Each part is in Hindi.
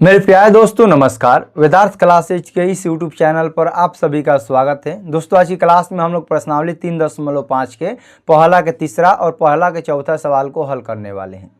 मेरे प्यारे दोस्तों नमस्कार। वेदार्थ क्लासेज के इस यूट्यूब चैनल पर आप सभी का स्वागत है। दोस्तों आज की क्लास में हम लोग प्रश्नावली 3.5 के पहला के तीसरा और पहला के चौथा सवाल को हल करने वाले हैं।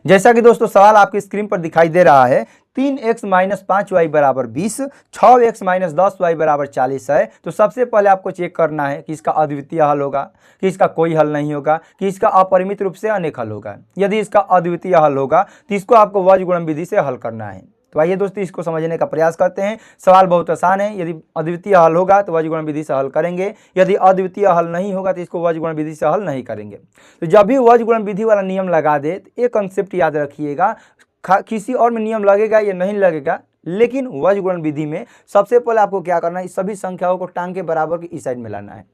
जैसा कि दोस्तों सवाल आपकी स्क्रीन पर दिखाई दे रहा है, 3x - 5y बराबर 20, 6x - 10y बराबर 40 है। तो सबसे पहले आपको चेक करना है कि इसका अद्वितीय हल होगा, कि इसका कोई हल नहीं होगा, कि इसका अपरिमित रूप से अनेक हल होगा। यदि इसका अद्वितीय हल होगा तो इसको आपको वज्र गुणन विधि से हल करना है। तो आइए दोस्तों इसको समझने का प्रयास करते हैं। सवाल बहुत आसान है। यदि अद्वितीय हल होगा तो वज्र गुणन विधि से हल करेंगे, यदि अद्वितीय हल नहीं होगा तो इसको वज्र गुणन विधि से हल नहीं करेंगे। तो जब भी वज्र गुणन विधि वाला नियम लगा दे तो एक कंसेप्ट याद रखिएगा, किसी और में नियम लगेगा या नहीं लगेगा, लेकिन वज्र गुणन विधि में सबसे पहले आपको क्या करना है, सभी संख्याओं को टांग के बराबर की इस साइड में लाना है।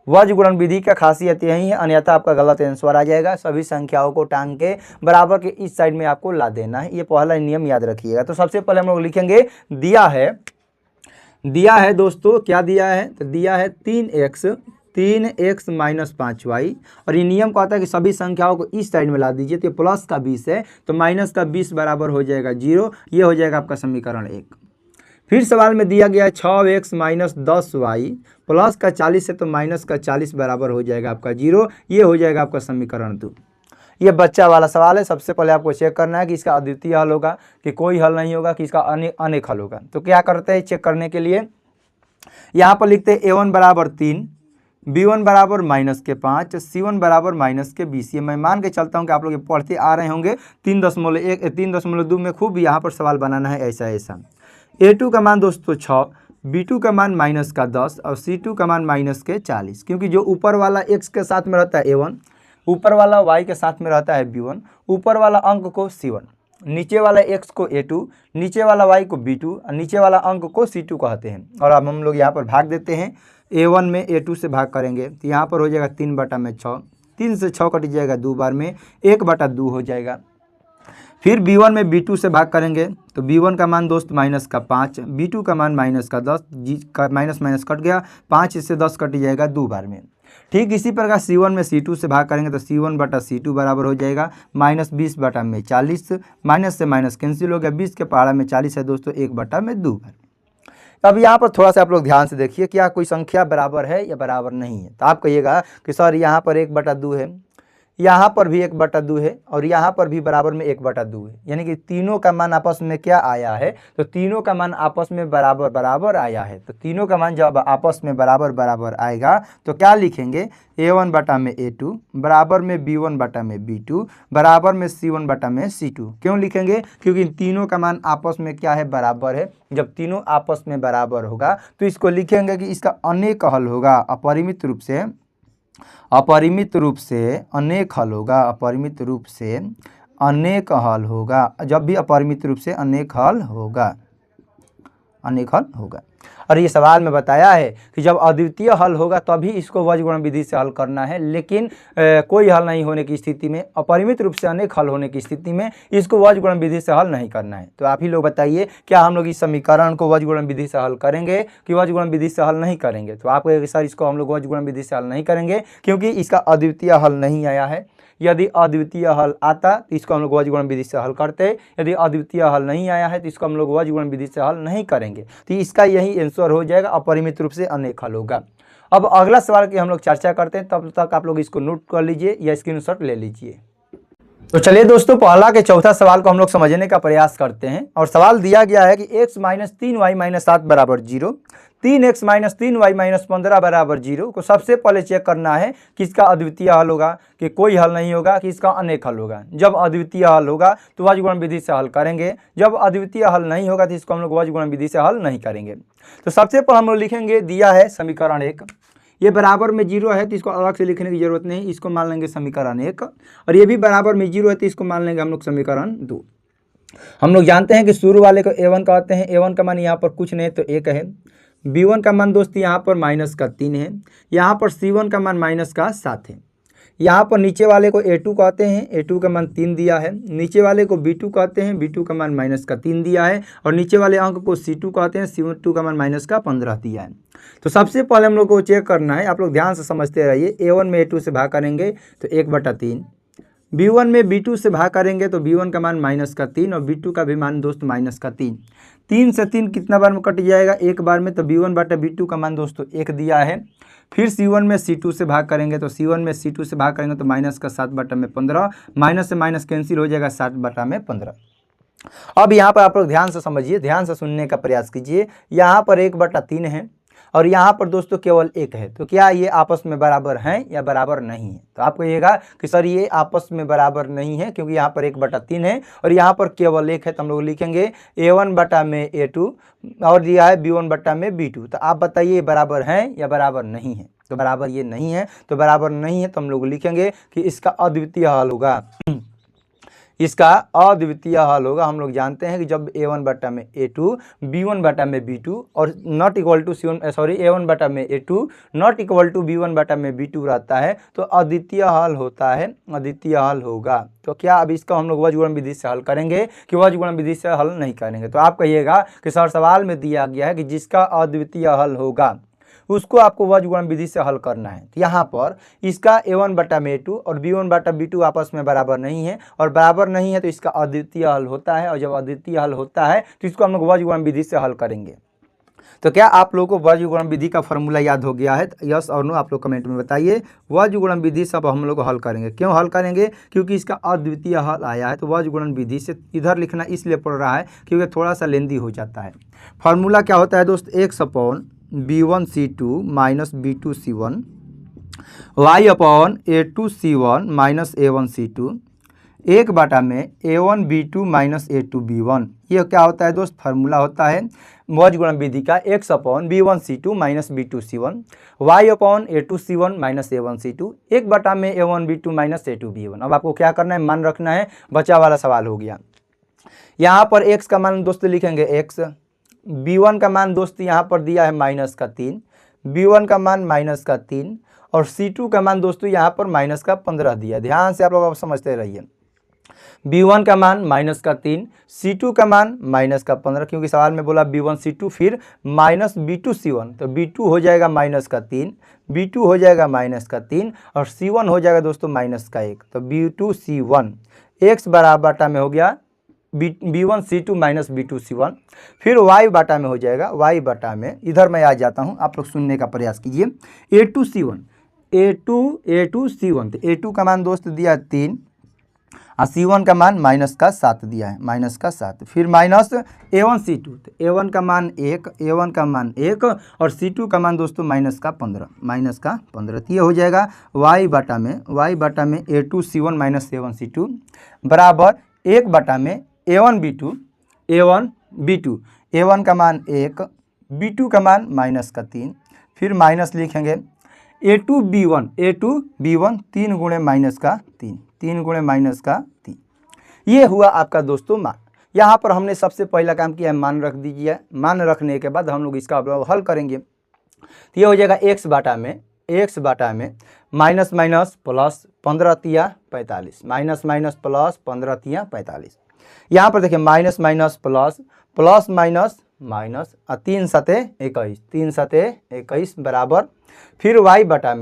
वज्र गुणन विधि का खासियत यही है, अन्यथा आपका गलत आंसर आ जाएगा। सभी संख्याओं को टांग के बराबर के इस साइड में आपको ला देना है। ये पहला नियम याद रखिएगा। तो सबसे पहले हम लोग लिखेंगे, दिया है दोस्तों, क्या दिया है, तो दिया है 3x - 5y, और ये नियम कहता है कि सभी संख्याओं को इस साइड में ला दीजिए। तो प्लस का 20 है तो माइनस का 20 बराबर हो जाएगा 0। ये हो जाएगा आपका समीकरण 1। फिर सवाल में दिया गया है 6x - 10y प्लस का 40 है तो माइनस का 40 बराबर हो जाएगा आपका 0। ये हो जाएगा आपका समीकरण 2। ये बच्चा वाला सवाल है। सबसे पहले आपको चेक करना है कि इसका अद्वितीय हल होगा, कि कोई हल नहीं होगा, कि इसका अनेक हल होगा। तो क्या करते हैं चेक करने के लिए, यहाँ पर लिखते हैं a1 बराबर 3, b1 बराबर -5, c1 बराबर -20। ये मैं मान के चलता हूँ कि आप लोग पढ़ते आ रहे होंगे। 3.1 3.2 में खूब यहाँ पर सवाल बनाना है ऐसा ऐसा। a2 का मान दोस्तों 6, b2 का मान -10 और c2 का मान -40, क्योंकि जो ऊपर वाला x के साथ में रहता है a1, ऊपर वाला y के साथ में रहता है b1, ऊपर वाला अंक को c1, नीचे वाला x को a2, नीचे वाला y को b2 और नीचे वाला अंक को c2 कहते हैं। और अब हम लोग यहाँ पर भाग देते हैं, a1 में a2 से भाग करेंगे तो यहाँ पर हो जाएगा 3/6, 3 से 6 कट जाएगा 2 बार में, 1/2 हो जाएगा। फिर b1 में b2 से भाग करेंगे तो b1 का मान दोस्त -5, b2 का मान -10, जी का माइनस कट गया, 5 इससे 10 कट जाएगा 2 बार में। ठीक इसी प्रकार c1 में c2 से भाग करेंगे तो c1/c2 बराबर हो जाएगा -20/40, माइनस से माइनस कैंसिल हो गया, 20 के पहाड़ा में 40 है दोस्तों, 1/2 बार। अब यहाँ पर थोड़ा सा आप लोग ध्यान से देखिए, क्या कोई संख्या बराबर है या बराबर नहीं है। तो आप कहिएगा कि सर यहाँ पर 1/2 है, यहाँ पर भी 1/2 है और यहाँ पर भी बराबर में 1/2 है, यानी कि तीनों का मान आपस में क्या आया है, तो तीनों का मान आपस में बराबर बराबर आया है। तो तीनों का मान जब आपस में बराबर बराबर आएगा तो क्या लिखेंगे, a1/a2 बराबर में b1/b2 बराबर में c1/c2। क्यों लिखेंगे, क्योंकि तीनों का मान आपस में क्या है, बराबर है। जब तीनों आपस में बराबर होगा तो इसको लिखेंगे कि इसका अनेक हल होगा, अपरिमित रूप से अनेक हल होगा, अपरिमित रूप से अनेक हल होगा। जब भी अपरिमित रूप से अनेक हल होगा, और ये सवाल में बताया है कि जब अद्वितीय हल होगा तभी इसको वज्र गुणन विधि से हल करना है, लेकिन कोई हल नहीं होने की स्थिति में, अपरिमित रूप से अनेक हल होने की स्थिति में इसको वज्र गुणन विधि से हल नहीं करना है। तो आप ही लोग बताइए, क्या हम लोग इस समीकरण को वज्र गुणन विधि से हल करेंगे कि वज्र गुणन विधि से हल नहीं करेंगे। तो आप कहेंगे सर इसको हम लोग वज्र गुणन विधि से हल नहीं करेंगे क्योंकि इसका अद्वितीय हल नहीं आया है। यदि अद्वितीय हल आता तो इसको हम लोग वज्र गुणन विधि से हल करते, यदि अद्वितीय हल नहीं आया है तो इसको हम लोग वज्र गुणन विधि से हल नहीं करेंगे। तो इसका यही आंसर हो जाएगा, अपरिमित रूप से अनेक हल होगा। अब अगला सवाल की हम लोग चर्चा करते हैं, तब तक आप लोग इसको नोट कर लीजिए या स्क्रीनशॉट ले लीजिए। तो चलिए दोस्तों पहला के चौथा सवाल को हम लोग समझने का प्रयास करते हैं। और सवाल दिया गया है कि x - 3y - 7 बराबर 0, 3x - 3y - 15 बराबर 0 को सबसे पहले चेक करना है कि इसका अद्वितीय हल होगा, कि कोई हल नहीं होगा, कि इसका अनेक हल होगा। जब अद्वितीय हल होगा तो वज्र गुणन विधि से हल करेंगे, जब अद्वितीय हल नहीं होगा तो इसको हम लोग वज्र गुणन विधि से हल नहीं करेंगे। तो सबसे पहले हम लोग लिखेंगे, दिया है समीकरण 1, ये बराबर में 0 है तो इसको अलग से लिखने की जरूरत नहीं, इसको मान लेंगे समीकरण 1। और ये भी बराबर में 0 है तो इसको मान लेंगे हम लोग समीकरण 2। हम लोग जानते हैं कि शुरू वाले को a1 कहते हैं, a1 का मान यहाँ पर कुछ नहीं तो 1 है, b1 का मान दोस्त यहाँ पर -3 है, यहाँ पर c1 का मान -7 है, यहाँ पर नीचे वाले को a2 कहते हैं, a2 का मान 3 दिया है, नीचे वाले को b2 कहते हैं, b2 का मान -3 दिया है, और नीचे वाले अंक को c2 कहते हैं, c2 का मान -15 दिया है। तो सबसे पहले हम लोग को चेक करना है, आप लोग ध्यान से समझते रहिए। a1 में a2 से भाग करेंगे तो 1/3, b1 में b2 से भाग करेंगे तो b1 का मान -3 और b2 का भी मान दोस्त -3। 3 से 3 कितना बार में कट जाएगा, एक बार में, तो b1 बटा b2 का मान दोस्तों 1 दिया है। फिर c1 में c2 से भाग करेंगे तो c1 में c2 से भाग करेंगे तो -7/15, माइनस से माइनस कैंसिल हो जाएगा 7/15। अब यहाँ पर आप लोग ध्यान से समझिए, ध्यान से सुनने का प्रयास कीजिए। यहाँ पर 1/3 है और यहाँ पर दोस्तों केवल 1 है, तो क्या ये आपस में बराबर हैं या बराबर नहीं है? तो आप कहिएगा कि सर ये आपस में बराबर नहीं है, क्योंकि यहाँ पर 1/3 है और यहाँ पर केवल 1 है, तो हम लोग लिखेंगे a1 बटा में a2 और दिया है b1 बटा में b2। तो आप बताइए बराबर हैं या बराबर नहीं है? तो बराबर ये नहीं है, तो बराबर नहीं है तो हम लोग लिखेंगे कि इसका अद्वितीय हल होगा। इसका अद्वितीय हल होगा। हम लोग जानते हैं कि जब a1 बटा में a2 b1 बटा में b2 और नॉट इक्वल टू a1 बटा में a2 not equal to b1 बटा में b2 रहता है तो अद्वितीय हल होता है, अद्वितीय हल होगा। तो क्या अब इसका हम लोग वज्रगुणन विधि से हल करेंगे कि वज्रगुणन विधि से हल नहीं करेंगे? तो आप कहिएगा कि सर सवाल में दिया गया है कि जिसका अद्वितीय हल होगा उसको आपको वज्रगुणन विधि से हल करना है। तो यहाँ पर इसका a1 बटा में a2 और b1 बटा b2 आपस में बराबर नहीं है, और बराबर नहीं है तो इसका अद्वितीय हल होता है, और जब अद्वितीय हल होता है तो इसको हम लोग वज्रगुणन विधि से हल करेंगे। तो क्या आप लोगों को वज्रगुणन विधि का फॉर्मूला याद हो गया है? यस और नो आप लोग कमेंट में बताइए। वज्रगुणन विधि से अब हम लोग हल करेंगे। क्यों हल करेंगे? क्योंकि इसका अद्वितीय हल आया है, तो वज्रगुणन विधि से इधर लिखना इसलिए पड़ रहा है क्योंकि थोड़ा सा लेंदी हो जाता है। फॉर्मूला क्या होता है दोस्त? x/b1c2 minus b2c1 y/a2c1 minus a1c2 1 बटा में a1b2 माइनस a2b1। ये क्या होता है दोस्त? फार्मूला होता है वज्रगुणन विधि का x/b1c2 minus b2c1 y/a2c1 minus a1c2 1 बटा में a1b2 माइनस a2b1। अब आपको क्या करना है? मान रखना है। बचा वाला सवाल हो गया। यहाँ पर x का मान दोस्त लिखेंगे x, b1 का मान दोस्त यहाँ पर दिया है -3, b1 का मान -3 और c2 का मान दोस्तों यहाँ पर -15 दिया। ध्यान से आप लोग समझते रहिए। b1 का मान -3, c2 का मान -15, क्योंकि सवाल में बोला b1c2 फिर -b2c1, तो b2 हो जाएगा -3, b2 हो जाएगा -3 और c1 हो जाएगा दोस्तों -1, तो b2c1 x बराबर बटा में हो गया b1c2 माइनस b2c1। फिर y बटा में हो जाएगा, y बटा में इधर मैं आ जाता हूँ, आप लोग सुनने का प्रयास कीजिए। a2c1 a2c1, तो a2 का मान दोस्त दिया 3 और c1 का मान -7 दिया है, -7। फिर माइनस a1c2, तो a1 का मान 1, a1 का मान 1 और c2 का मान दोस्तों -15, तो ये हो जाएगा y बटा में a2c1 माइनस a1c2 बराबर 1 बटा में a1b2, a1 का मान 1, b2 का मान -3, फिर माइनस लिखेंगे a2b1 3 गुणे -3। ये हुआ आपका दोस्तों मान। यहाँ पर हमने सबसे पहला काम किया है मान रख दीजिए। मान रखने के बाद हम लोग इसका हल करेंगे। तो ये हो जाएगा x बटा में माइनस माइनस प्लस 15 तिया 45, माइनस माइनस प्लस 15 तिया 45। यहाँ पर देखिए minus minus plus, plus minus minus 3 सते 21 बराबर फिर y बटा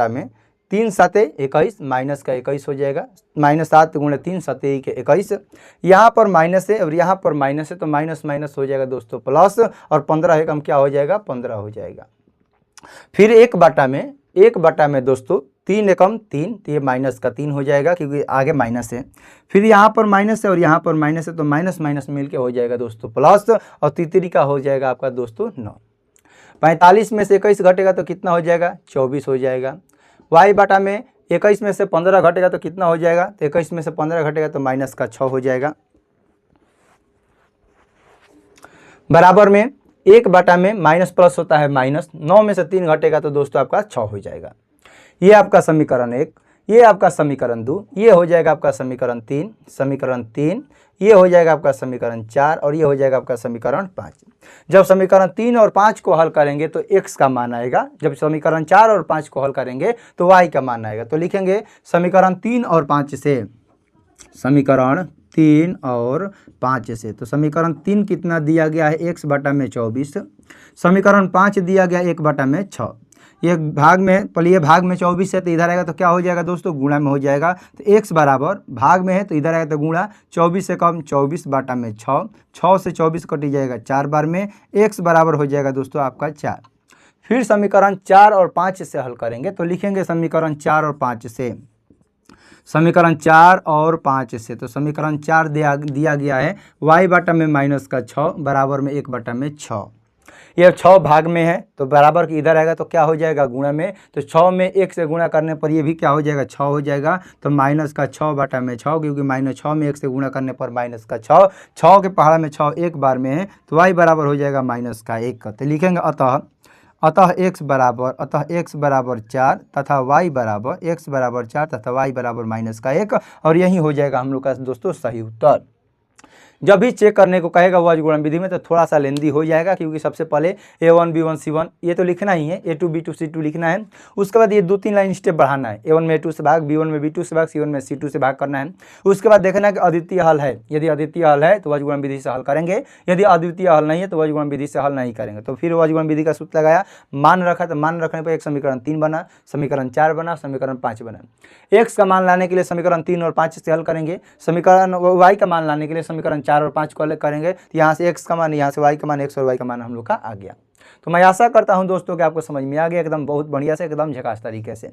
में 3 सते 21 माइनस का 21 हो जाएगा, -7 गुणे 3 सते 21। यहाँ पर माइनस है और यहाँ पर माइनस है तो माइनस माइनस हो जाएगा दोस्तों प्लस, और 15 है कम क्या हो जाएगा? 15 हो जाएगा। फिर 1 बटा में दोस्तों 3 एकम 3, तो ये -3 हो जाएगा क्योंकि आगे माइनस है। फिर यहाँ पर माइनस है और यहाँ पर माइनस है तो माइनस माइनस मिलके हो जाएगा दोस्तों प्लस, और तीसरी का हो जाएगा आपका दोस्तों 9। 45 में से 21 घटेगा तो कितना हो जाएगा? 24 हो जाएगा। y बटा में 21 में से 15 घटेगा तो कितना हो जाएगा? तो 21 में से 15 घटेगा तो -6 हो जाएगा। बराबर में 1 बटा में माइनस प्लस होता है माइनस, 9 में से 3 घटेगा तो दोस्तों आपका 6 हो जाएगा। ये आपका समीकरण 1, ये आपका समीकरण 2, ये हो जाएगा आपका समीकरण 3, ये हो जाएगा आपका समीकरण 4 और ये हो जाएगा आपका समीकरण 5। जब समीकरण 3 और 5 को हल करेंगे तो x का मान आएगा, जब समीकरण 4 और 5 को हल करेंगे तो y का मान आएगा। तो लिखेंगे समीकरण 3 और 5 से, समीकरण 3 और 5 से। तो समीकरण 3 कितना दिया गया है, x बटा में 24। समीकरण 5 दिया गया 1 बटा में 6। ये भाग में, पहले ये भाग में 24 है तो इधर आएगा तो क्या हो जाएगा दोस्तों, गुणा में हो जाएगा। तो x बराबर भाग में है तो इधर आएगा तो गुणा, 24 से कम 24 बटा में 6, 6 से 24 कट जाएगा 4 बार में, x बराबर हो जाएगा दोस्तों आपका 4। फिर समीकरण 4 और 5 से हल करेंगे तो लिखेंगे समीकरण 4 और 5 से, समीकरण 4 और 5 से। तो समीकरण 4 दिया गया है y बटा में माइनस का 6 बराबर में 1 बटा में 6। ये 6 भाग में है तो बराबर की इधर आएगा तो क्या हो जाएगा, गुणा में। तो 6 में 1 से गुणा करने पर ये भी क्या हो जाएगा, 6 हो जाएगा। तो माइनस का 6 बटा में 6, क्योंकि -6 में 1 से गुणा करने पर माइनस का 6, 6 के पहाड़ा में 6 एक बार में है तो y बराबर हो जाएगा माइनस का 1। तो लिखेंगे अतः x बराबर 4 तथा y बराबर, x बराबर 4 तथा y बराबर माइनस का 1। और यही हो जाएगा हम लोग का दोस्तों सही उत्तर। जब भी चेक करने को कहेगा वो गुणन विधि में तो थोड़ा सा लेंदी हो जाएगा, क्योंकि सबसे पहले a1 b1 c1 ये तो लिखना ही है, a2 b2 c2 लिखना है। उसके बाद ये 2-3 लाइन स्टेप बढ़ाना है, a1 में a2 से भाग, b1 में b2 से भाग, c1 में c2 से भाग करना है। उसके बाद देखना है कि अद्वितीय हल है, यदि अद्वितीय हल है तो गुणन विधि से हल करेंगे, यदि अद्वितीय हल नहीं है तो गुणन विधि से हल नहीं करेंगे। तो फिर गुणन विधि का सूत्र लगाया, मान रखा तो मान रखने पर एक समीकरण 3 बना, समीकरण 4 बना, समीकरण 5 बना। x का मान लाने के लिए समीकरण 3 और 5 से हल करेंगे, समीकरण y का मान लाने के लिए समीकरण 4 और 5 को अलग करेंगे। तो यहाँ से x का मान, यहाँ से y का मान, x और y का मान हम लोग का आ गया। तो मैं आशा करता हूं दोस्तों कि आपको समझ में आ गया एकदम बहुत बढ़िया से, एकदम झकास तरीके से।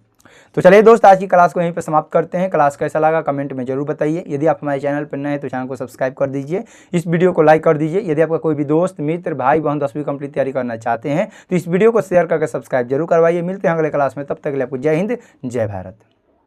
तो चलिए दोस्त, आज की क्लास को यहीं पे समाप्त करते हैं। क्लास कैसा लगा कमेंट में जरूर बताइए। यदि आप हमारे चैनल पर नए हैं तो चैनल को सब्सक्राइब कर दीजिए, इस वीडियो को लाइक कर दीजिए। यदि आपका कोई भी दोस्त, मित्र, भाई बहन 10वीं कंप्लीट तैयारी करना चाहते हैं तो इस वीडियो को शेयर करके सब्सक्राइब जरूर करवाइए। मिलते हैं अगले क्लास में, तब तक के लिए आपको जय हिंद, जय भारत।